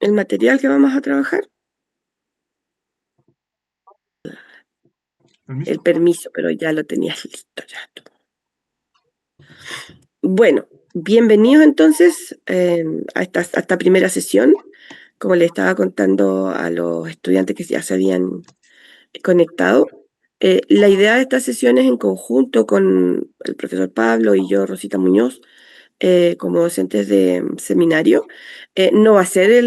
el material que vamos a trabajar. ¿Permiso? El permiso, pero ya lo tenías listo. Ya. Bueno, bienvenidos entonces a esta primera sesión. Como les estaba contando a los estudiantes que ya se habían conectado, la idea de estas sesiones en conjunto con el profesor Pablo y yo, Rosita Muñoz, como docentes de seminario, no va a ser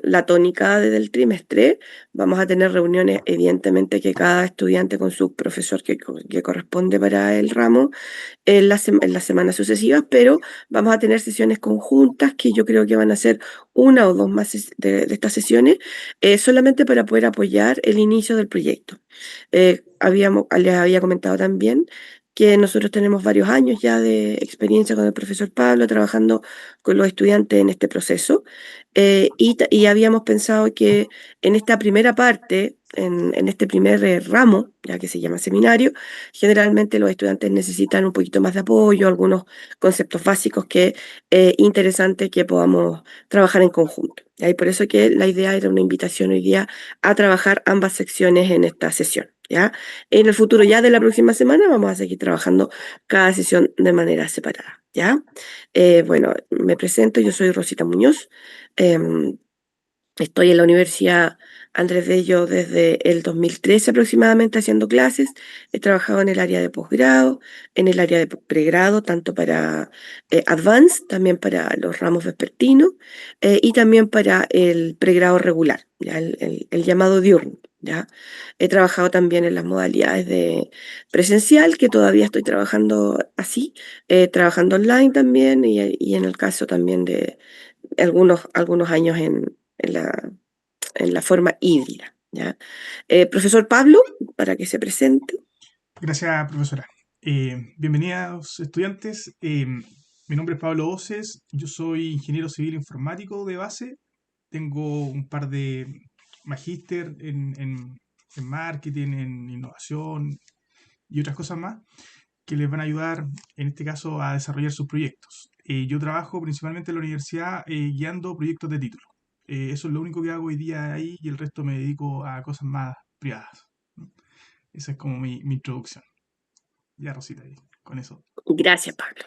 la tónica del trimestre. Vamos a tener reuniones, evidentemente, que cada estudiante con su profesor que corresponde para el ramo en las semanas sucesivas, pero vamos a tener sesiones conjuntas que yo creo que van a ser una o dos más de estas sesiones, solamente para poder apoyar el inicio del proyecto. Les había comentado también que nosotros tenemos varios años ya de experiencia con el profesor Pablo trabajando con los estudiantes en este proceso, y habíamos pensado que en esta primera parte, en este primer ramo, ya que se llama seminario, generalmente los estudiantes necesitan un poquito más de apoyo, algunos conceptos básicos que es interesante que podamos trabajar en conjunto. Y por eso que la idea era una invitación hoy día a trabajar ambas secciones en esta sesión. ¿Ya? En el futuro, ya de la próxima semana, vamos a seguir trabajando cada sesión de manera separada. ¿Ya? Bueno, me presento, yo soy Rosita Muñoz. Estoy en la Universidad Andrés Bello desde el 2013 aproximadamente haciendo clases. He trabajado en el área de posgrado, en el área de pregrado, tanto para Advanced, también para los ramos vespertinos, y también para el pregrado regular, ¿ya? El llamado diurno. ¿Ya? He trabajado también en las modalidades de presencial, que todavía estoy trabajando así, trabajando online también, y en el caso también de algunos años en la forma híbrida. ¿Ya? Profesor Pablo, para que se presente. Gracias, profesora. Bienvenidos, estudiantes. Mi nombre es Pablo Oces. Yo soy ingeniero civil informático de base. Tengo un par de magíster en marketing, en innovación y otras cosas más que les van a ayudar, en este caso, a desarrollar sus proyectos. Yo trabajo principalmente en la universidad guiando proyectos de título. Eso es lo único que hago hoy día ahí y el resto me dedico a cosas más privadas, ¿no? Esa es como mi introducción. Ya, Rosita, ahí, con eso. Gracias, Pablo.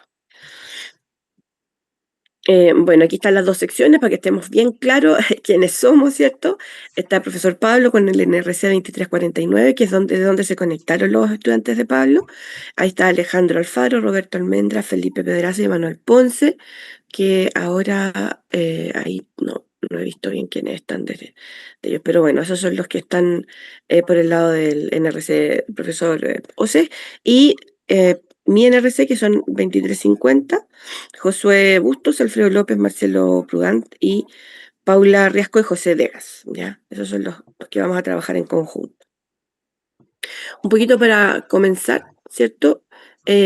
Bueno, aquí están las dos secciones para que estemos bien claros quiénes somos, ¿cierto? Está el profesor Pablo con el NRC 2349, que es de donde se conectaron los estudiantes de Pablo. Ahí está Alejandro Alfaro, Roberto Almendra, Felipe Pedraza y Manuel Ponce, que ahora ahí no he visto bien quiénes están de ellos, pero bueno, esos son los que están por el lado del NRC, profesor Ose, y mi NRC, que son 2350, Josué Bustos, Alfredo López, Marcelo Prudant y Paula Riasco y José Vegas. ¿Ya? Esos son los que vamos a trabajar en conjunto. Un poquito para comenzar, ¿cierto?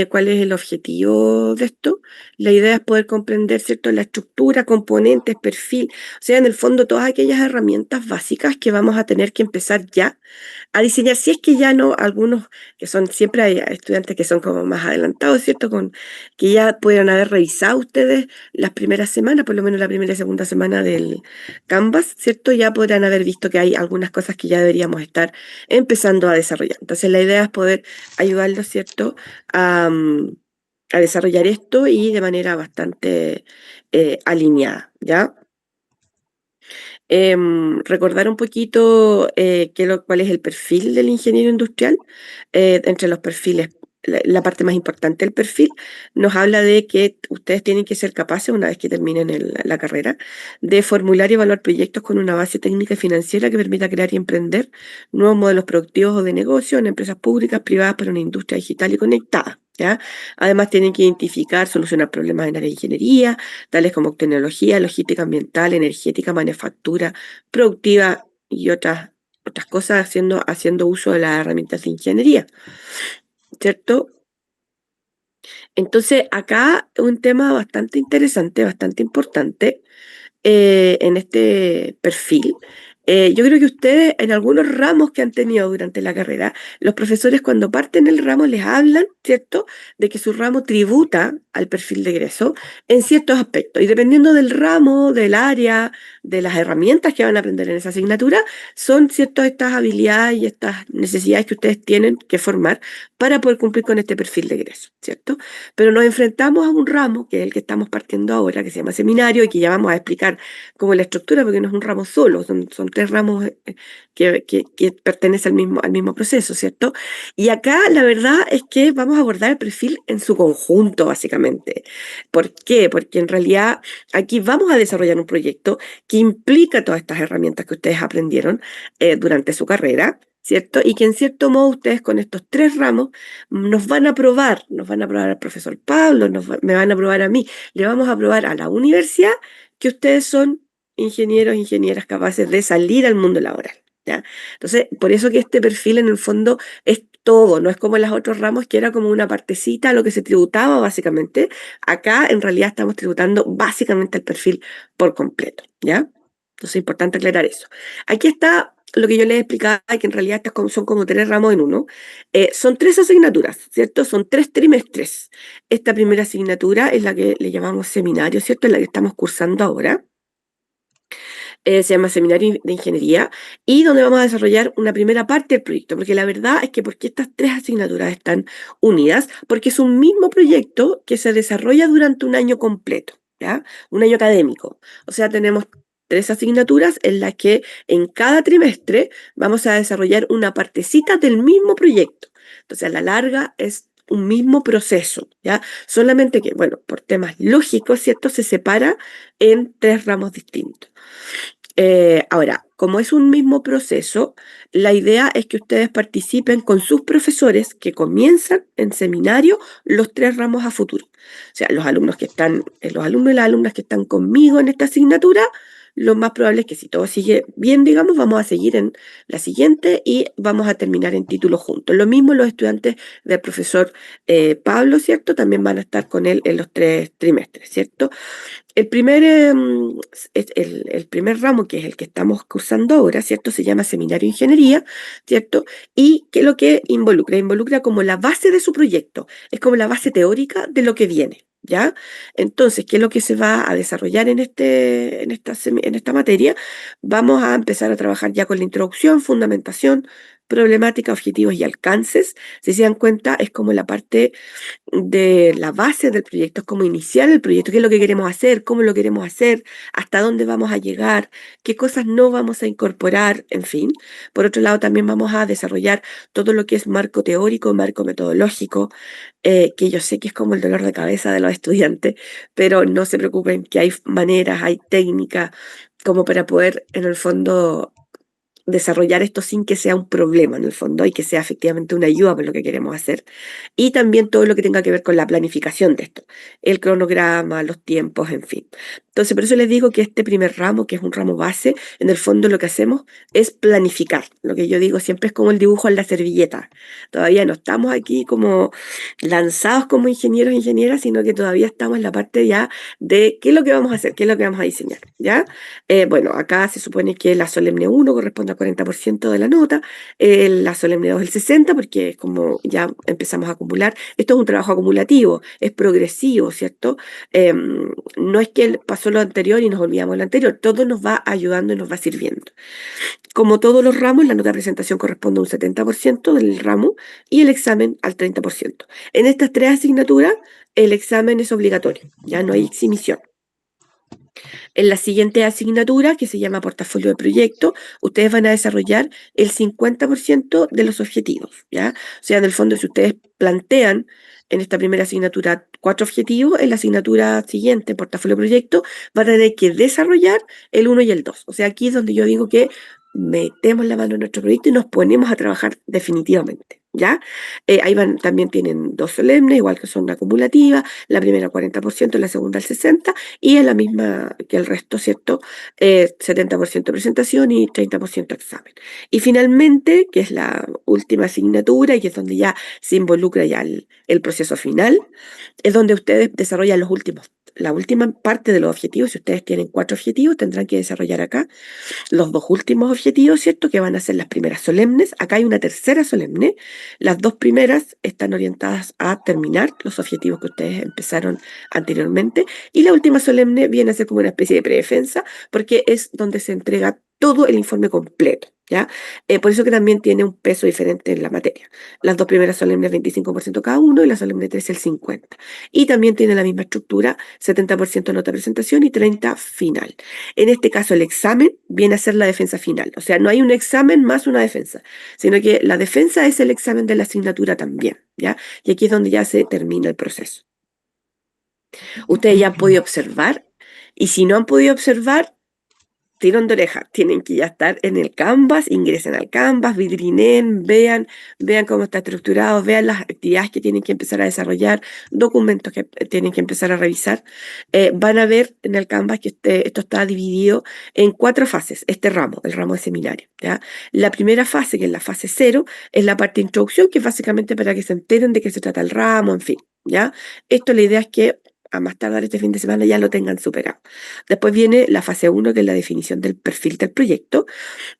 ¿Cuál es el objetivo de esto? La idea es poder comprender, ¿cierto?, la estructura, componentes, perfil, o sea, en el fondo todas aquellas herramientas básicas que vamos a tener que empezar ya a diseñar, si es que ya no, algunos que son, siempre hay estudiantes que son como más adelantados, ¿cierto? Que ya pudieron haber revisado ustedes las primeras semanas, por lo menos la primera y segunda semana del Canvas, ¿cierto? Ya podrán haber visto que hay algunas cosas que ya deberíamos estar empezando a desarrollar. Entonces la idea es poder ayudarlos, ¿cierto?, a desarrollar esto y de manera bastante alineada, ¿ya? Recordar un poquito cuál es el perfil del ingeniero industrial. Entre los perfiles, la parte más importante del perfil nos habla de que ustedes tienen que ser capaces, una vez que terminen la carrera, de formular y evaluar proyectos con una base técnica y financiera que permita crear y emprender nuevos modelos productivos o de negocio en empresas públicas, privadas para una industria digital y conectada. ¿Ya? Además, tienen que identificar, solucionar problemas en área de ingeniería, tales como tecnología, logística ambiental, energética, manufactura, productiva y otras cosas haciendo uso de las herramientas de ingeniería, ¿cierto? Entonces, acá un tema bastante interesante, bastante importante en este perfil, Yo creo que ustedes en algunos ramos que han tenido durante la carrera, los profesores cuando parten el ramo les hablan, ¿cierto?, de que su ramo tributa al perfil de egreso en ciertos aspectos. Y dependiendo del ramo, del área, de las herramientas que van a aprender en esa asignatura, son ciertas estas habilidades y estas necesidades que ustedes tienen que formar para poder cumplir con este perfil de egreso, ¿cierto? Pero nos enfrentamos a un ramo, que es el que estamos partiendo ahora, que se llama seminario, y que ya vamos a explicar cómo es la estructura, porque no es un ramo solo, son tres ramos que pertenecen al mismo proceso, ¿cierto? Y acá la verdad es que vamos a abordar el perfil en su conjunto, básicamente. ¿Por qué? Porque en realidad aquí vamos a desarrollar un proyecto que implica todas estas herramientas que ustedes aprendieron durante su carrera, ¿cierto? Y que en cierto modo ustedes con estos tres ramos nos van a probar al profesor Pablo, me van a probar a mí, le vamos a probar a la universidad que ustedes son ingenieros, ingenieras capaces de salir al mundo laboral, ¿ya? Entonces, por eso que este perfil en el fondo es todo, no es como en los otros ramos que era como una partecita a lo que se tributaba básicamente. Acá en realidad estamos tributando básicamente el perfil por completo, ¿ya? Entonces es importante aclarar eso. Aquí está lo que yo les explicaba, que en realidad estas son como tres ramos en uno. Son tres asignaturas, ¿cierto? Son tres trimestres. Esta primera asignatura es la que le llamamos seminario, ¿cierto? Es la que estamos cursando ahora. Se llama Seminario de Ingeniería, y donde vamos a desarrollar una primera parte del proyecto, porque la verdad es que porque estas tres asignaturas están unidas, porque es un mismo proyecto que se desarrolla durante un año completo, ¿ya? Un año académico. O sea, tenemos tres asignaturas en las que en cada trimestre vamos a desarrollar una partecita del mismo proyecto. Entonces, a la larga es un mismo proceso, ¿ya? Solamente que, bueno, por temas lógicos, ¿cierto? Se separa en tres ramos distintos. Ahora, como es un mismo proceso, la idea es que ustedes participen con sus profesores que comienzan en seminario los tres ramos a futuro. O sea, los alumnos los alumnos y las alumnas que están conmigo en esta asignatura, lo más probable es que si todo sigue bien, digamos, vamos a seguir en la siguiente y vamos a terminar en título juntos. Lo mismo los estudiantes del profesor Pablo, ¿cierto? También van a estar con él en los tres trimestres, ¿cierto? El primer, el primer ramo, que es el que estamos cursando ahora, ¿cierto? Se llama Seminario de Ingeniería, ¿cierto? ¿Y qué es lo que involucra? Involucra como la base de su proyecto, es como la base teórica de lo que viene, ¿ya? Entonces, ¿qué es lo que se va a desarrollar en esta materia? Vamos a empezar a trabajar ya con la introducción, fundamentación, problemática, objetivos y alcances. Si se dan cuenta, es como la parte de la base del proyecto, es como iniciar el proyecto, qué es lo que queremos hacer, cómo lo queremos hacer, hasta dónde vamos a llegar, qué cosas no vamos a incorporar, en fin. Por otro lado, también vamos a desarrollar todo lo que es marco teórico, marco metodológico, que yo sé que es como el dolor de cabeza de los estudiantes, pero no se preocupen que hay maneras, hay técnicas como para poder, en el fondo, desarrollar esto sin que sea un problema en el fondo y que sea efectivamente una ayuda para lo que queremos hacer. Y también todo lo que tenga que ver con la planificación de esto, el cronograma, los tiempos, en fin. Entonces, por eso les digo que este primer ramo, que es un ramo base, en el fondo lo que hacemos es planificar. Lo que yo digo siempre es como el dibujo en la servilleta. Todavía no estamos aquí como lanzados como ingenieros e ingenieras, sino que todavía estamos en la parte ya de qué es lo que vamos a hacer, qué es lo que vamos a diseñar, ¿ya? Bueno, acá se supone que la solemne 1 corresponde al 40% de la nota, la solemne 2 el 60%, porque es como ya empezamos a acumular. Esto es un trabajo acumulativo, es progresivo, ¿cierto? No es que pasó lo anterior y nos olvidamos lo anterior, todo nos va ayudando y nos va sirviendo. Como todos los ramos, la nota de presentación corresponde a un 70% del ramo y el examen al 30%. En estas tres asignaturas, el examen es obligatorio, ya no hay exhibición. En la siguiente asignatura, que se llama portafolio de proyecto, ustedes van a desarrollar el 50% de los objetivos, ¿ya? O sea, en el fondo, si ustedes plantean en esta primera asignatura 4 objetivos, en la asignatura siguiente, portafolio de proyecto, van a tener que desarrollar el 1 y el 2. O sea, aquí es donde yo digo que metemos la mano en nuestro proyecto y nos ponemos a trabajar definitivamente, ¿ya? Ahí también tienen 2 solemnes, igual que son acumulativas, la primera 40%, la segunda el 60%, y es la misma que el resto, ¿cierto? 70% presentación y 30% examen. Y finalmente, que es la última asignatura y que es donde ya se involucra ya el proceso final, es donde ustedes desarrollan los últimos la última parte de los objetivos. Si ustedes tienen 4 objetivos, tendrán que desarrollar acá los 2 últimos objetivos, ¿cierto? Que van a ser las primeras solemnes. Acá hay una tercera solemne. Las 2 primeras están orientadas a terminar los objetivos que ustedes empezaron anteriormente. Y la última solemne viene a ser como una especie de predefensa, porque es donde se entrega todo el informe completo, ¿ya? Por eso que también tiene un peso diferente en la materia. Las 2 primeras solemnes 25% cada uno y la solemne 3 el 50%. Y también tiene la misma estructura, 70% nota presentación y 30% final. En este caso, el examen viene a ser la defensa final. O sea, no hay un examen más una defensa, sino que la defensa es el examen de la asignatura también, ¿ya? Y aquí es donde ya se termina el proceso. Ustedes ya han podido observar, y si no han podido observar, tirón de oreja, tienen que ya estar en el Canvas, ingresen al Canvas, vidrinen, vean cómo está estructurado, vean las actividades que tienen que empezar a desarrollar, documentos que tienen que empezar a revisar. Van a ver en el Canvas que esto está dividido en 4 fases, este ramo, el ramo de seminario, ¿ya? La primera fase, que es la fase 0, es la parte de introducción, que es básicamente para que se enteren de qué se trata el ramo, en fin, ¿ya? Esto la idea es que a más tardar este fin de semana ya lo tengan superado. Después viene la fase 1, que es la definición del perfil del proyecto.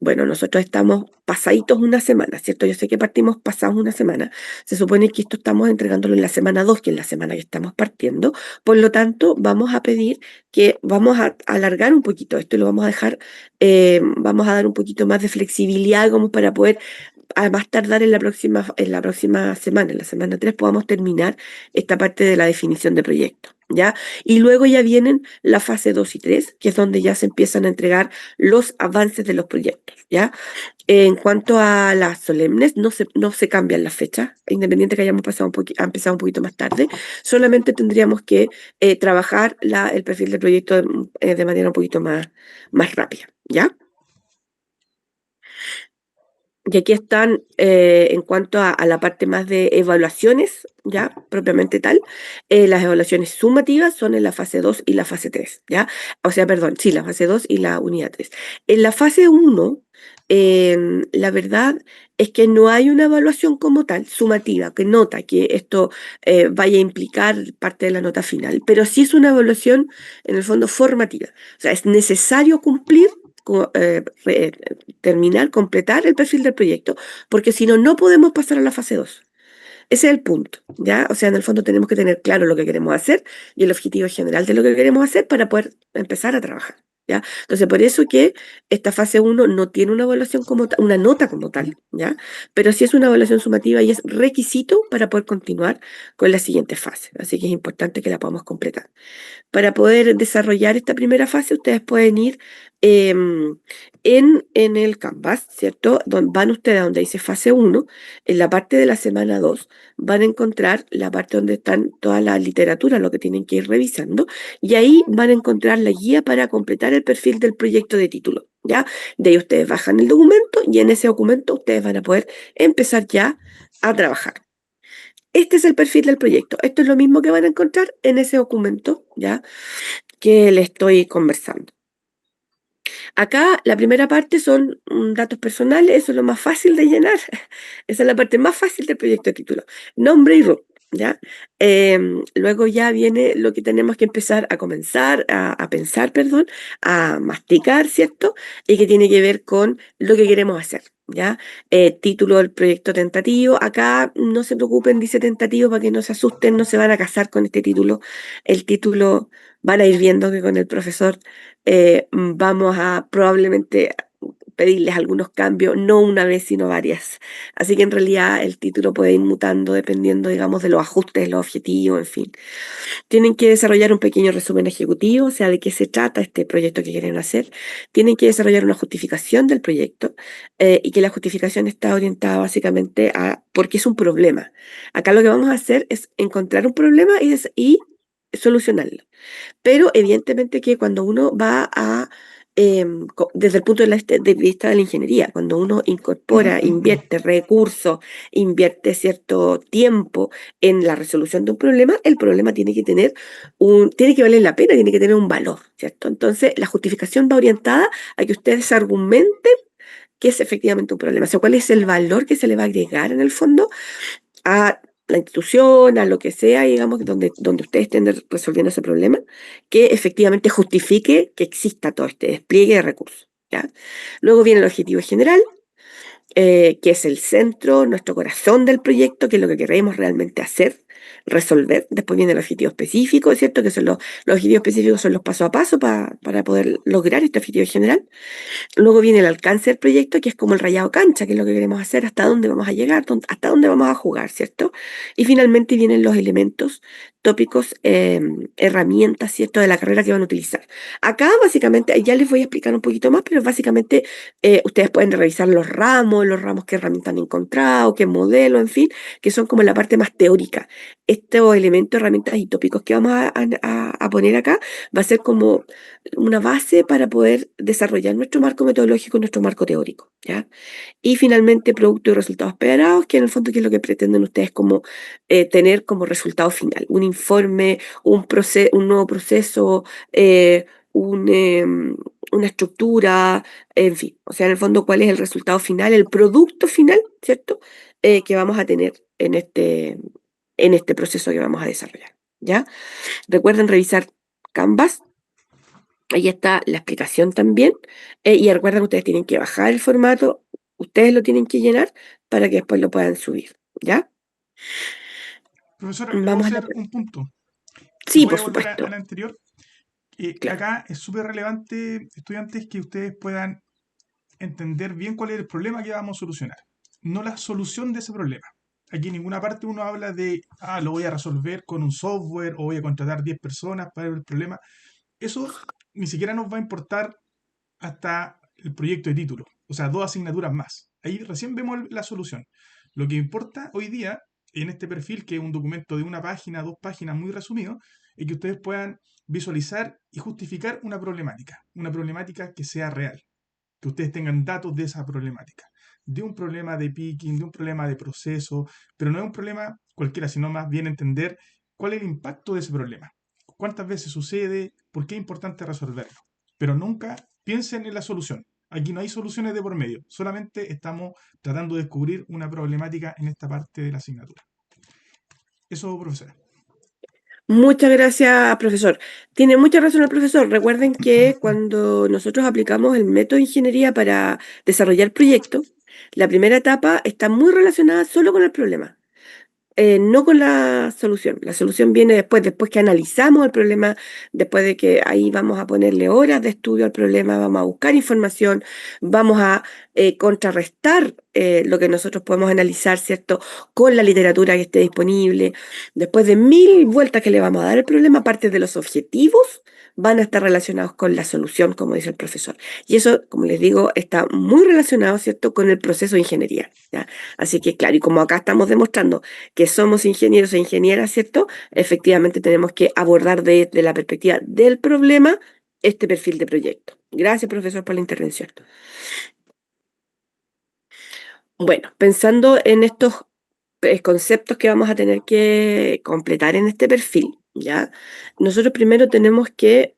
Bueno, nosotros estamos pasaditos una semana, ¿cierto? Yo sé que partimos pasados una semana. Se supone que esto estamos entregándolo en la semana 2, que es la semana que estamos partiendo. Por lo tanto, vamos a pedir que vamos a alargar un poquito esto y lo vamos a dejar, vamos a dar un poquito más de flexibilidad como para poder a más tardar en la próxima semana, en la semana 3, podamos terminar esta parte de la definición de proyecto, ¿ya? Y luego ya vienen la fase 2 y 3, que es donde ya se empiezan a entregar los avances de los proyectos, ¿ya? En cuanto a las solemnes, no se cambian las fechas, independiente que hayamos empezado un poquito más tarde, solamente tendríamos que trabajar el perfil del proyecto de manera un poquito más rápida, ¿ya? Y aquí están, en cuanto a la parte más de evaluaciones, ya, propiamente tal, las evaluaciones sumativas son en la fase 2 y la fase 3, ¿ya? O sea, perdón, sí, la fase 2 y la unidad 3. En la fase 1, la verdad es que no hay una evaluación como tal, sumativa, que nota que esto vaya a implicar parte de la nota final, pero sí es una evaluación, en el fondo, formativa. O sea, es necesario cumplir terminar, completar el perfil del proyecto, porque si no, no podemos pasar a la fase 2. Ese es el punto, ¿ya? O sea, en el fondo tenemos que tener claro lo que queremos hacer y el objetivo general de lo que queremos hacer para poder empezar a trabajar, ¿ya? Entonces, por eso que esta fase 1 no tiene una evaluación como tal, una nota como tal, ¿ya? Pero sí es una evaluación sumativa y es requisito para poder continuar con la siguiente fase. Así que es importante que la podamos completar. Para poder desarrollar esta primera fase, ustedes pueden ir en el Canvas, ¿cierto? Van ustedes a donde dice fase 1, en la parte de la semana 2, van a encontrar la parte donde están toda la literatura, lo que tienen que ir revisando, y ahí van a encontrar la guía para completar el perfil del proyecto de título, ¿ya? De ahí ustedes bajan el documento y en ese documento ustedes van a poder empezar ya a trabajar. Este es el perfil del proyecto. Esto es lo mismo que van a encontrar en ese documento, ¿ya? Que le estoy conversando. Acá la primera parte son datos personales, eso es lo más fácil de llenar. Esa es la parte más fácil del proyecto de título. Nombre y RUT, ¿ya? Luego ya viene lo que tenemos que empezar a comenzar a pensar, perdón, a masticar, ¿cierto? Y que tiene que ver con lo que queremos hacer, ¿ya? Título del proyecto tentativo. Acá no se preocupen, dice tentativo, para que no se asusten, no se van a casar con este título. El título van a ir viendo que con el profesor vamos a probablemente pedirles algunos cambios, no una vez, sino varias. Así que en realidad el título puede ir mutando dependiendo, digamos, de los ajustes, los objetivos, en fin. Tienen que desarrollar un pequeño resumen ejecutivo, o sea, de qué se trata este proyecto que quieren hacer. Tienen que desarrollar una justificación del proyecto y que la justificación está orientada básicamente a por qué es un problema. Acá lo que vamos a hacer es encontrar un problema y solucionarlo. Pero evidentemente que cuando uno va desde el punto de vista de la ingeniería, cuando uno incorpora, invierte recursos, invierte cierto tiempo en la resolución de un problema, el problema tiene que valer la pena, tiene que tener un valor, ¿cierto? Entonces, la justificación va orientada a que ustedes argumenten que es efectivamente un problema. O sea, cuál es el valor que se le va a agregar en el fondo a la institución, a lo que sea, digamos, donde ustedes estén resolviendo ese problema, que efectivamente justifique que exista todo este despliegue de recursos, ¿ya? Luego viene el objetivo general, que es el centro, nuestro corazón del proyecto, que es lo que queremos realmente hacer, resolver. Después viene el objetivo específico, ¿cierto? Que son los objetivos específicos son los paso a paso para poder lograr este objetivo general. Luego viene el alcance del proyecto, que es como el rayado cancha, que es lo que queremos hacer, hasta dónde vamos a llegar, hasta dónde vamos a jugar, ¿cierto? Y finalmente vienen los elementos, tópicos, herramientas, ¿cierto? De la carrera que van a utilizar. Acá, básicamente, ya les voy a explicar un poquito más, pero básicamente ustedes pueden revisar los ramos qué herramientas han encontrado, qué modelo, en fin, que son como la parte más teórica. Estos elementos, herramientas y tópicos que vamos a poner acá va a ser como una base para poder desarrollar nuestro marco metodológico, nuestro marco teórico, ¿ya? Y finalmente, producto y resultados esperados, que en el fondo, ¿qué es lo que pretenden ustedes como tener como resultado final? Un informe, un nuevo proceso, un, una estructura, en fin. O sea, en el fondo, ¿cuál es el resultado final, el producto final, ¿cierto? Que vamos a tener en este proceso que vamos a desarrollar, ¿ya? Recuerden revisar Canvas. Ahí está la explicación también. Y recuerden que ustedes tienen que bajar el formato, ustedes lo tienen que llenar para que después lo puedan subir, ¿ya? Profesora, le puedo Vamos a la... hacer un punto. Sí, Voy por a volver a supuesto, la anterior. claro. Acá es súper relevante, estudiantes, que ustedes puedan entender bien cuál es el problema que vamos a solucionar, no la solución de ese problema. Aquí en ninguna parte uno habla de, lo voy a resolver con un software o voy a contratar 10 personas para ver el problema. Eso ni siquiera nos va a importar hasta el proyecto de título, o sea, 2 asignaturas más. Ahí recién vemos la solución. Lo que importa hoy día en este perfil, que es un documento de 1 página, 2 páginas, muy resumido, es que ustedes puedan visualizar y justificar una problemática que sea real, que ustedes tengan datos de esa problemática, de un problema de picking, de un problema de proceso, pero no es un problema cualquiera, sino más bien entender cuál es el impacto de ese problema, cuántas veces sucede, por qué es importante resolverlo. Pero nunca piensen en la solución. Aquí no hay soluciones de por medio, solamente estamos tratando de descubrir una problemática en esta parte de la asignatura. Eso, profesora. Muchas gracias, profesor. Tiene mucha razón el profesor. Recuerden que cuando nosotros aplicamos el método de ingeniería para desarrollar proyectos, la primera etapa está muy relacionada solo con el problema. No con la solución. La solución viene después que analizamos el problema, después de que ahí vamos a ponerle horas de estudio al problema, vamos a buscar información, vamos a contrarrestar lo que nosotros podemos analizar, ¿cierto? Con la literatura que esté disponible. Después de 1000 vueltas que le vamos a dar al problema, aparte de los objetivos, van a estar relacionados con la solución, como dice el profesor. Y eso, como les digo, está muy relacionado, ¿cierto?, con el proceso de ingeniería, ¿ya? Así que, claro, y como acá estamos demostrando que somos ingenieros e ingenieras, ¿cierto? Efectivamente tenemos que abordar desde la perspectiva del problema este perfil de proyecto. Gracias, profesor, por la intervención. Bueno, pensando en estos conceptos que vamos a tener que completar en este perfil, ¿ya? Nosotros primero tenemos que,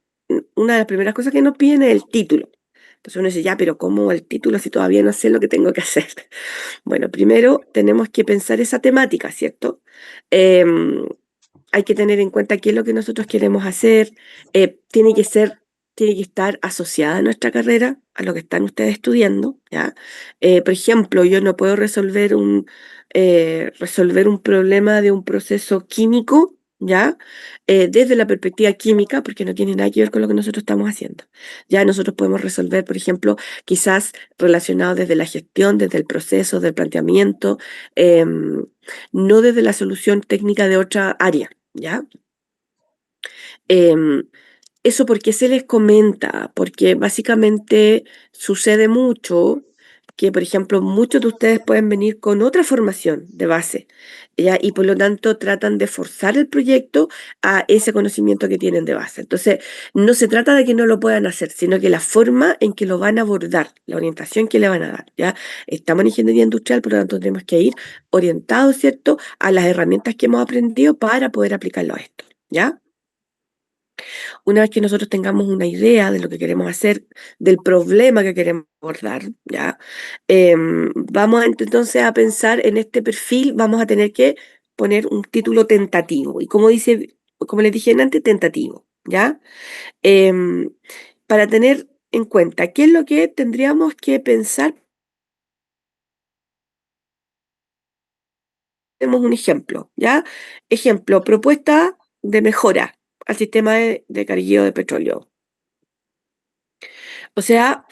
una de las primeras cosas que nos piden es el título. Entonces uno dice, ya, pero ¿cómo el título si todavía no sé lo que tengo que hacer? Bueno, primero tenemos que pensar esa temática, ¿cierto? Em, Hay que tener en cuenta qué es lo que nosotros queremos hacer. Tiene que ser, tiene que estar asociada a nuestra carrera, a lo que están ustedes estudiando, ¿ya? Por ejemplo, yo no puedo resolver un problema de un proceso químico, ¿ya? Desde la perspectiva química, porque no tiene nada que ver con lo que nosotros estamos haciendo. Ya nosotros podemos resolver, por ejemplo, quizás relacionado desde la gestión, desde el proceso, del planteamiento, no desde la solución técnica de otra área, ¿ya? Em, Eso porque se les comenta, porque básicamente sucede mucho que, por ejemplo, muchos de ustedes pueden venir con otra formación de base, ¿ya? Y por lo tanto tratan de forzar el proyecto a ese conocimiento que tienen de base. Entonces, no se trata de que no lo puedan hacer, sino que la forma en que lo van a abordar, la orientación que le van a dar, ¿ya? Estamos en ingeniería industrial, por lo tanto tenemos que ir orientados, ¿cierto?, a las herramientas que hemos aprendido para poder aplicarlo a esto, ¿ya? Una vez que nosotros tengamos una idea de lo que queremos hacer, del problema que queremos abordar, ¿ya? Vamos entonces a pensar en este perfil, vamos a tener que poner un título tentativo. Y como les dije antes, tentativo, ¿ya? Para tener en cuenta qué es lo que tendríamos que pensar. Tenemos un ejemplo, ¿ya? Ejemplo, propuesta de mejora al sistema de cargueo de petróleo. O sea,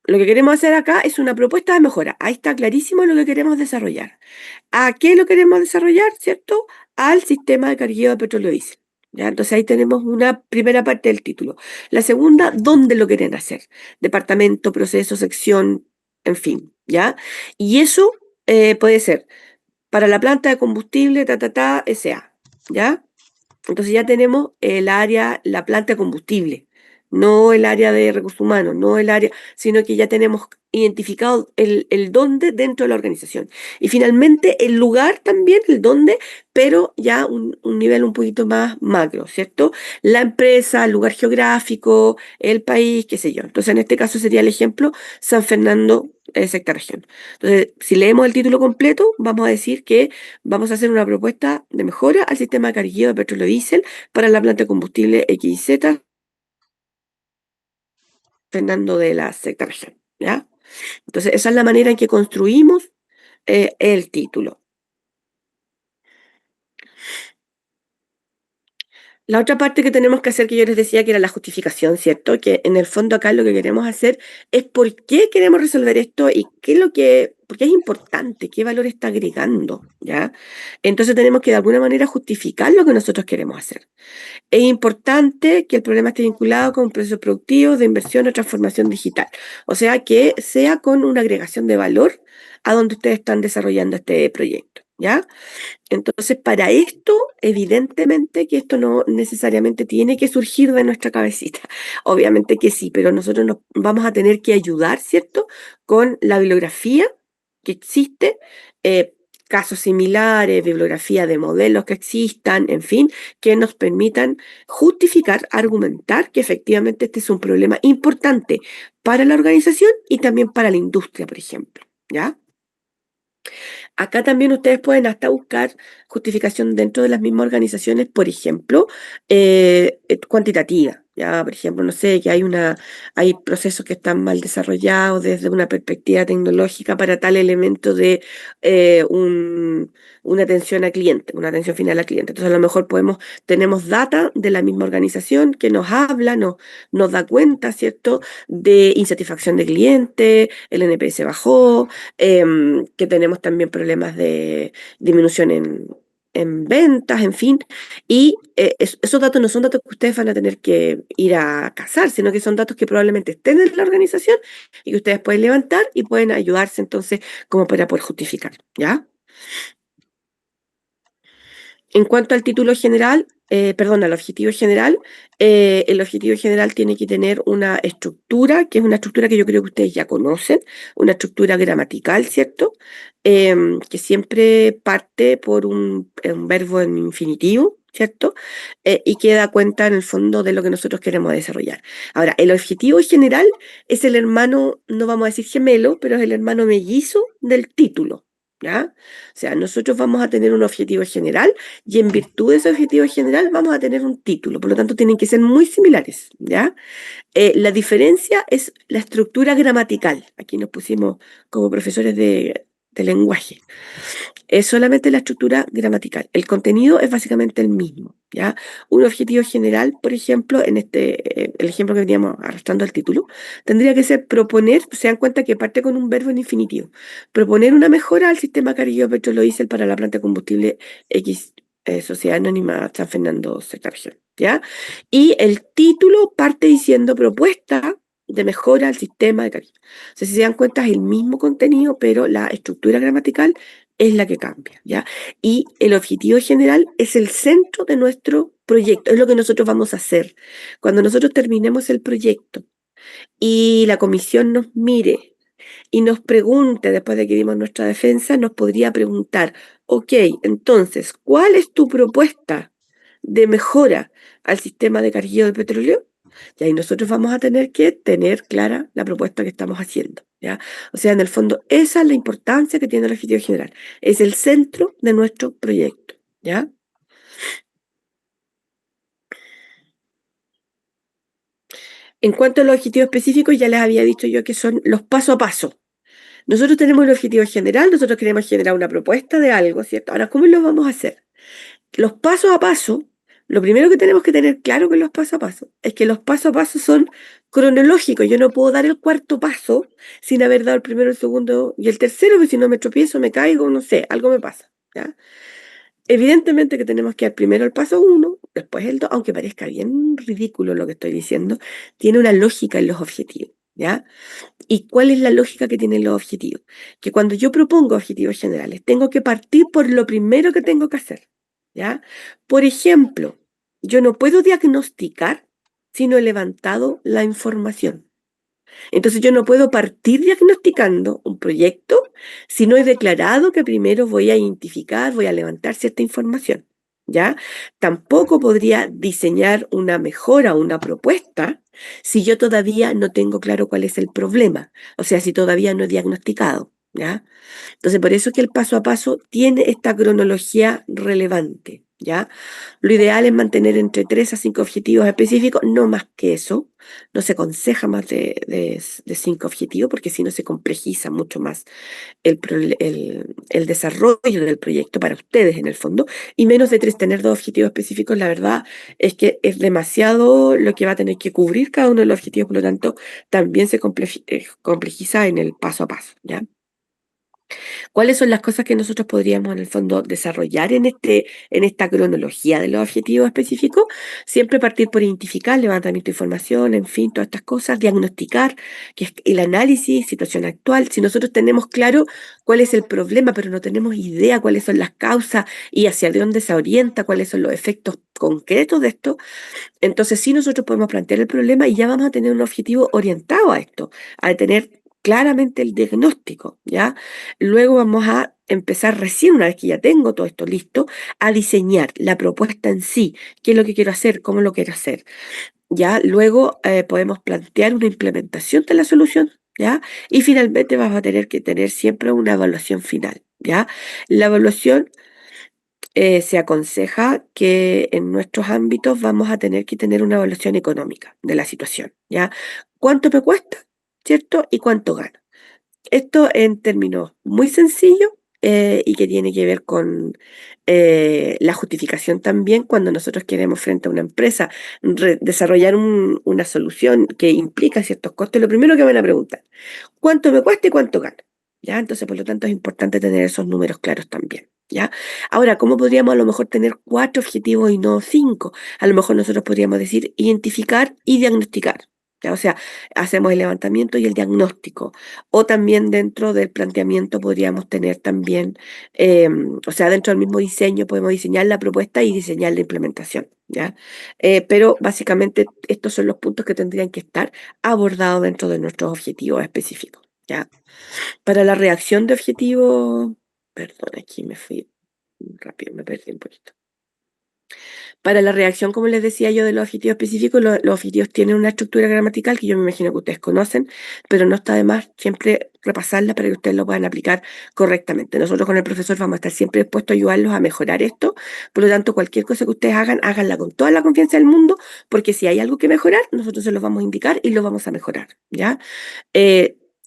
lo que queremos hacer acá es una propuesta de mejora. Ahí está clarísimo lo que queremos desarrollar. ¿A qué lo queremos desarrollar, cierto? Al sistema de cargueo de petróleo diésel. ¿Ya? Entonces ahí tenemos una primera parte del título. La segunda, ¿dónde lo quieren hacer? Departamento, proceso, sección, en fin, ¿ya? Y eso puede ser para la planta de combustible, SA, ¿ya? Entonces ya tenemos el área, la planta de combustible, no el área de recursos humanos, no el área, sino que ya tenemos identificado el dónde dentro de la organización. Y finalmente el lugar también, el dónde, pero ya un nivel un poquito más macro, ¿cierto? La empresa, el lugar geográfico, el país, qué sé yo. Entonces en este caso sería el ejemplo San Fernando, sexta región. Entonces, si leemos el título completo, vamos a decir que vamos a hacer una propuesta de mejora al sistema de cargueo de petróleo diésel para la planta de combustible XZ Fernando de la sexta región, ¿ya? Entonces, esa es la manera en que construimos el título. La otra parte que tenemos que hacer, que yo les decía que era la justificación, ¿cierto? Que en el fondo acá lo que queremos hacer es por qué queremos resolver esto y qué es por qué es importante, qué valor está agregando, ¿ya? Entonces tenemos que de alguna manera justificar lo que nosotros queremos hacer. Es importante que el problema esté vinculado con procesos productivos de inversión o transformación digital. O sea, que sea con una agregación de valor a donde ustedes están desarrollando este proyecto, ¿ya? Entonces, para esto, evidentemente que esto no necesariamente tiene que surgir de nuestra cabecita. Obviamente que sí, pero nosotros nos vamos a tener que ayudar, ¿cierto? Con la bibliografía que existe, casos similares, bibliografía de modelos que existan, en fin, que nos permitan justificar, argumentar que efectivamente este es un problema importante para la organización y también para la industria, por ejemplo, ¿ya? Acá también ustedes pueden hasta buscar justificación dentro de las mismas organizaciones, por ejemplo, cuantitativa. Ya, por ejemplo, no sé, que hay procesos que están mal desarrollados desde una perspectiva tecnológica para tal elemento de una atención al cliente, una atención final al cliente. Entonces, a lo mejor tenemos data de la misma organización que nos habla, nos da cuenta, ¿cierto?, de insatisfacción de cliente, el NPS bajó, que tenemos también problemas de disminución en ventas, en fin, y esos datos no son datos que ustedes van a tener que ir a cazar, sino que son datos que probablemente estén en la organización y que ustedes pueden levantar y pueden ayudarse entonces como para poder justificar, ¿ya? En cuanto al título general, perdón, al objetivo general, el objetivo general tiene que tener una estructura, que es una estructura que yo creo que ustedes ya conocen, una estructura gramatical, ¿cierto? Que siempre parte por un verbo en infinitivo, ¿cierto? Y que da cuenta en el fondo de lo que nosotros queremos desarrollar. Ahora, el objetivo general es el hermano, no vamos a decir gemelo, pero es el hermano mellizo del título, ¿ya? O sea, nosotros vamos a tener un objetivo general y en virtud de ese objetivo general vamos a tener un título, por lo tanto tienen que ser muy similares, ¿ya? La diferencia es la estructura gramatical. Aquí nos pusimos como profesores de lenguaje. Es solamente la estructura gramatical. El contenido es básicamente el mismo, ¿ya? Un objetivo general, por ejemplo, el ejemplo que veníamos arrastrando al título, tendría que ser proponer, se dan cuenta que parte con un verbo en infinitivo, proponer una mejora al sistema carguillo petróleo diésel para la planta de combustible X, Sociedad Anónima San Fernando, sexta región, ¿ya? Y el título parte diciendo propuesta de mejora al sistema de carguillo. O sea, si se dan cuenta es el mismo contenido, pero la estructura gramatical es la que cambia, ¿ya? Y el objetivo general es el centro de nuestro proyecto, es lo que nosotros vamos a hacer. Cuando nosotros terminemos el proyecto y la comisión nos mire y nos pregunte, después de que dimos nuestra defensa, nos podría preguntar, ok, entonces, ¿cuál es tu propuesta de mejora al sistema de carguillo de petróleo? Y ahí nosotros vamos a tener que tener clara la propuesta que estamos haciendo, ¿ya? O sea, en el fondo, esa es la importancia que tiene el objetivo general. Es el centro de nuestro proyecto, ¿ya? En cuanto a los objetivos específicos, ya les había dicho yo que son los paso a paso. Nosotros tenemos el objetivo general, nosotros queremos generar una propuesta de algo, ¿cierto? Ahora, ¿cómo lo vamos a hacer? Los pasos a paso, lo primero que tenemos que tener claro con los pasos a paso es que los pasos a paso son cronológicos. Yo no puedo dar el cuarto paso sin haber dado el primero, el segundo y el tercero, porque si no me tropiezo, me caigo, no sé, algo me pasa, ¿ya? Evidentemente que tenemos que dar primero el paso uno, después el dos, aunque parezca bien ridículo lo que estoy diciendo, tiene una lógica en los objetivos, ¿ya? ¿Y cuál es la lógica que tienen los objetivos? Que cuando yo propongo objetivos generales, tengo que partir por lo primero que tengo que hacer, ¿ya? Por ejemplo, yo no puedo diagnosticar si no he levantado la información. Entonces yo no puedo partir diagnosticando un proyecto si no he declarado que primero voy a identificar, voy a levantar cierta información, ¿ya? Tampoco podría diseñar una mejora, una propuesta, si yo todavía no tengo claro cuál es el problema, o sea, si todavía no he diagnosticado, ¿ya? Entonces, por eso es que el paso a paso tiene esta cronología relevante, ¿ya? Lo ideal es mantener entre 3 a 5 objetivos específicos, no más que eso. No se aconseja más de 5 objetivos porque si no se complejiza mucho más el desarrollo del proyecto para ustedes en el fondo. Y menos de 3, tener 2 objetivos específicos, la verdad es que es demasiado lo que va a tener que cubrir cada uno de los objetivos, por lo tanto, también se complejiza en el paso a paso, ¿ya? ¿Cuáles son las cosas que nosotros podríamos en el fondo desarrollar en esta cronología de los objetivos específicos? Siempre partir por identificar, levantamiento de información, en fin, todas estas cosas, diagnosticar, que es el análisis, situación actual. Si nosotros tenemos claro cuál es el problema, pero no tenemos idea cuáles son las causas y hacia dónde se orienta, cuáles son los efectos concretos de esto, entonces sí nosotros podemos plantear el problema y ya vamos a tener un objetivo orientado a esto, a tener claramente el diagnóstico, ¿ya? Luego vamos a empezar recién, una vez que ya tengo todo esto listo, a diseñar la propuesta en sí, qué es lo que quiero hacer, cómo lo quiero hacer, ¿ya? Luego podemos plantear una implementación de la solución, ¿ya? Y finalmente vamos a tener que tener siempre una evaluación final, ¿ya? La evaluación se aconseja que en nuestros ámbitos vamos a tener que tener una evaluación económica de la situación, ¿ya? ¿Cuánto me cuesta? ¿Cierto? ¿Y cuánto gano? Esto en términos muy sencillos y que tiene que ver con la justificación también cuando nosotros queremos frente a una empresa desarrollar una solución que implica ciertos costes, lo primero que van a preguntar, ¿cuánto me cuesta y cuánto gano? ¿Ya? Entonces, por lo tanto, es importante tener esos números claros también. ¿Ya? Ahora, ¿cómo podríamos a lo mejor tener 4 objetivos y no 5? A lo mejor nosotros podríamos decir identificar y diagnosticar. ¿Ya? O sea, hacemos el levantamiento y el diagnóstico. O también dentro del planteamiento podríamos tener también, o sea, dentro del mismo diseño podemos diseñar la propuesta y diseñar la implementación. ¿Ya? Pero básicamente estos son los puntos que tendrían que estar abordados dentro de nuestros objetivos específicos. ¿Ya? Para la reacción de objetivos, perdón, aquí me fui rápido, me perdí un poquito. Para la reacción, como les decía yo, de los objetivos específicos, los objetivos tienen una estructura gramatical que yo me imagino que ustedes conocen, pero no está de más siempre repasarla para que ustedes lo puedan aplicar correctamente. Nosotros con el profesor vamos a estar siempre dispuestos a ayudarlos a mejorar esto, por lo tanto, cualquier cosa que ustedes hagan, háganla con toda la confianza del mundo, porque si hay algo que mejorar, nosotros se los vamos a indicar y lo vamos a mejorar, ¿ya?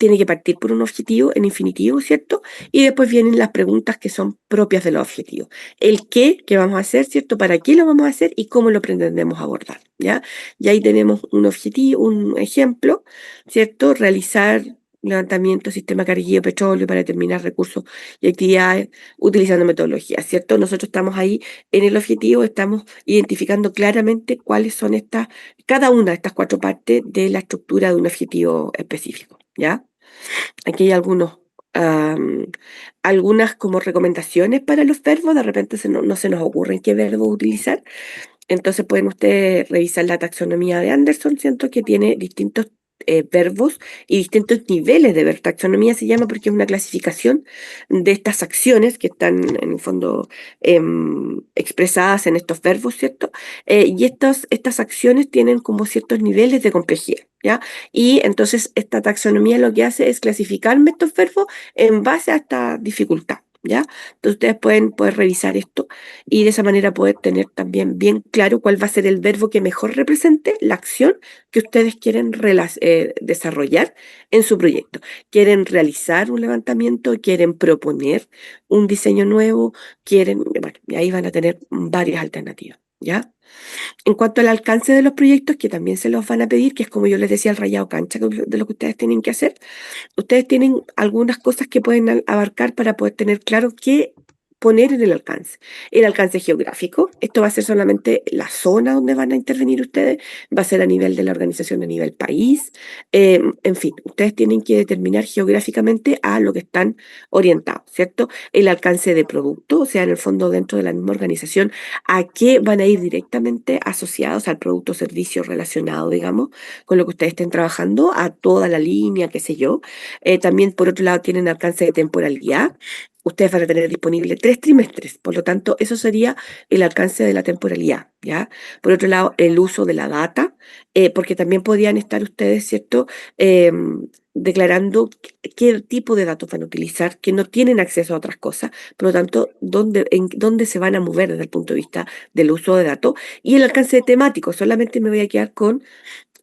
Tiene que partir por un objetivo en infinitivo, ¿cierto? Y después vienen las preguntas que son propias de los objetivos. El qué vamos a hacer, ¿cierto? ¿Para qué lo vamos a hacer y cómo lo pretendemos abordar? ¿Ya? Y ahí tenemos un objetivo, un ejemplo, ¿cierto? Realizar levantamiento, sistema carguillo, petróleo para determinar recursos y actividades utilizando metodologías, ¿cierto? Nosotros estamos ahí en el objetivo, estamos identificando claramente cuáles son cada una de estas 4 partes de la estructura de un objetivo específico, ¿ya? Aquí hay algunas como recomendaciones para los verbos, de repente no se nos ocurre qué verbo utilizar, entonces pueden ustedes revisar la taxonomía de Anderson, siento que tiene distintos verbos y distintos niveles de verbos. Taxonomía se llama porque es una clasificación de estas acciones que están en el fondo expresadas en estos verbos, ¿cierto? Y estas acciones tienen como ciertos niveles de complejidad, ¿ya? Y entonces esta taxonomía lo que hace es clasificarme estos verbos en base a esta dificultad, ¿ya? Entonces ustedes pueden poder revisar esto y de esa manera poder tener también bien claro cuál va a ser el verbo que mejor represente la acción que ustedes quieren desarrollar en su proyecto. ¿Quieren realizar un levantamiento? ¿Quieren proponer un diseño nuevo? ¿Quieren? Bueno, y ahí van a tener varias alternativas, ¿ya? En cuanto al alcance de los proyectos, que también se los van a pedir, que es como yo les decía, el rayado cancha de lo que ustedes tienen que hacer, ustedes tienen algunas cosas que pueden abarcar para poder tener claro qué poner en el alcance. El alcance geográfico, esto va a ser solamente la zona donde van a intervenir ustedes, va a ser a nivel de la organización, a nivel país, en fin, ustedes tienen que determinar geográficamente a lo que están orientados, ¿cierto? El alcance de producto, o sea, en el fondo dentro de la misma organización, a qué van a ir directamente asociados al producto o servicio relacionado, digamos, con lo que ustedes estén trabajando, a toda la línea, qué sé yo. También, por otro lado, tienen alcance de temporalidad. Ustedes van a tener disponible 3 trimestres, por lo tanto, eso sería el alcance de la temporalidad, ¿ya? Por otro lado, el uso de la data, porque también podrían estar ustedes, ¿cierto? Declarando qué tipo de datos van a utilizar, que no tienen acceso a otras cosas, por lo tanto, dónde se van a mover desde el punto de vista del uso de datos. Y el alcance temático, solamente me voy a quedar con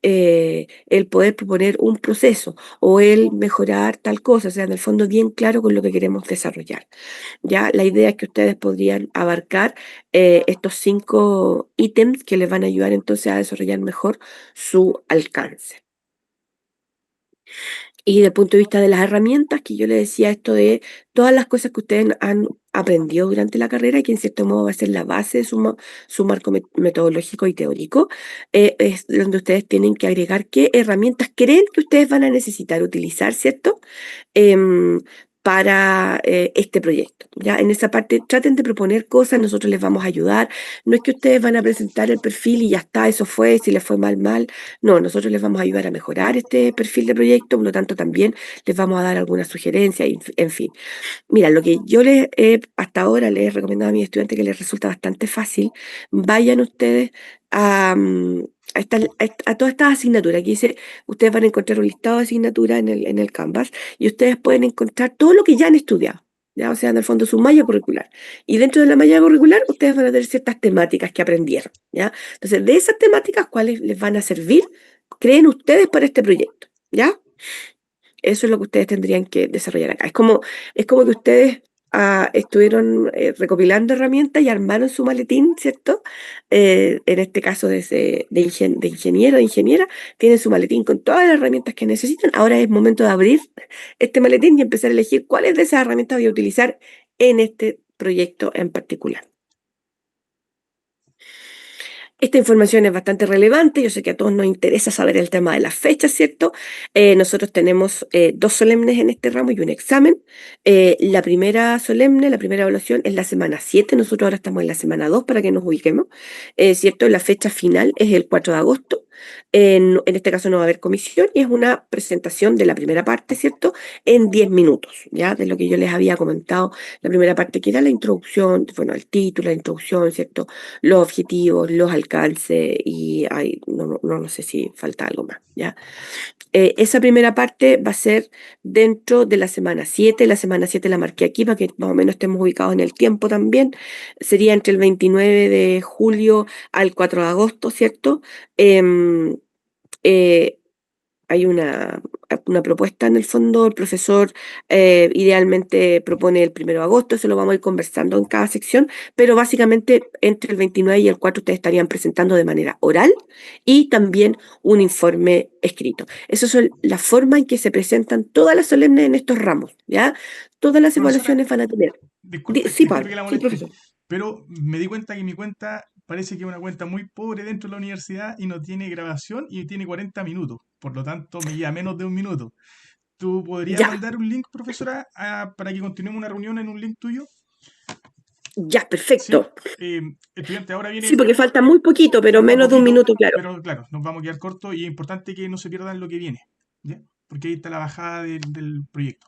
el poder proponer un proceso o el mejorar tal cosa, o sea, en el fondo bien claro con lo que queremos desarrollar. Ya la idea es que ustedes podrían abarcar estos 5 ítems que les van a ayudar entonces a desarrollar mejor su alcance. Y desde el punto de vista de las herramientas, que yo les decía esto de todas las cosas que ustedes han aprendido durante la carrera, que en cierto modo va a ser la base de su marco metodológico y teórico, es donde ustedes tienen que agregar qué herramientas creen que ustedes van a necesitar utilizar, ¿cierto? Em, para este proyecto. ¿Ya? En esa parte traten de proponer cosas, nosotros les vamos a ayudar. No es que ustedes van a presentar el perfil y ya está, eso fue, si les fue mal, mal. No, nosotros les vamos a ayudar a mejorar este perfil de proyecto, por lo tanto también les vamos a dar algunas sugerencias, en fin. Mira, lo que yo hasta ahora les he recomendado a mis estudiantes que les resulta bastante fácil, vayan ustedes a, a todas estas asignaturas. Aquí dice, ustedes van a encontrar un listado de asignaturas en el Canvas y ustedes pueden encontrar todo lo que ya han estudiado. ¿Ya? O sea, en el fondo su malla curricular. Y dentro de la malla curricular, ustedes van a tener ciertas temáticas que aprendieron. ¿Ya? Entonces, de esas temáticas, ¿cuáles les van a servir? Creen ustedes para este proyecto. ¿Ya? Eso es lo que ustedes tendrían que desarrollar acá. Es como que ustedes estuvieron recopilando herramientas y armaron su maletín, ¿cierto? En este caso de ingeniero, de ingeniera, tienen su maletín con todas las herramientas que necesitan. Ahora es momento de abrir este maletín y empezar a elegir cuáles de esas herramientas voy a utilizar en este proyecto en particular. Esta información es bastante relevante, yo sé que a todos nos interesa saber el tema de las fechas, ¿cierto? Nosotros tenemos 2 solemnes en este ramo y un examen. La primera solemne, la primera evaluación es la semana 7, nosotros ahora estamos en la semana 2 para que nos ubiquemos, ¿cierto? La fecha final es el 4 de agosto. En este caso no va a haber comisión y es una presentación de la primera parte, ¿cierto? En 10 minutos, ¿ya? De lo que yo les había comentado, la primera parte que era la introducción, bueno, el título, la introducción, ¿cierto? Los objetivos, los alcances y no sé si falta algo más, ¿ya? Esa primera parte va a ser dentro de la semana 7. La semana 7 la marqué aquí para que más o menos estemos ubicados en el tiempo también. Sería entre el 29 de julio al 4 de agosto, ¿cierto? Em, eh, Hay una propuesta en el fondo, el profesor idealmente propone el 1 de agosto, eso lo vamos a ir conversando en cada sección, pero básicamente entre el 29 y el 4 ustedes estarían presentando de manera oral y también un informe escrito. Esa es la forma en que se presentan todas las solemnes en estos ramos, ¿ya? Todas las Profesora, evaluaciones van a tener. disculpe, Sí, disculpe Pablo, que la sí, moleste, profesor. pero me di cuenta que mi cuenta parece que es una cuenta muy pobre dentro de la universidad y no tiene grabación y tiene 40 minutos. Por lo tanto, me lleva menos de un minuto. ¿Tú podrías Ya, mandar un link, profesora, para que continuemos una reunión en un link tuyo? ya, Sí. perfecto. Estudiante, ahora viene Sí, el porque tiempo, falta muy poquito, pero falta menos de un poquito, minuto, claro. pero claro, nos vamos a quedar cortos y es importante que no se pierdan lo que viene. ¿ya? Porque ahí está la bajada del proyecto.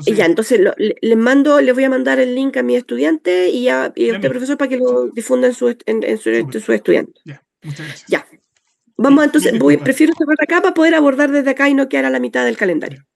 Y ya, Entonces, entonces les voy a mandar el link a mi estudiante y a y a usted, mí, profesor, para que ¿sí? lo difunda Súper, en su estudiante. ya, muchas gracias. Ya. Vamos, Mil entonces, disculpas. prefiero cerrar acá para poder abordar desde acá y no quedar a la mitad del calendario. Ya.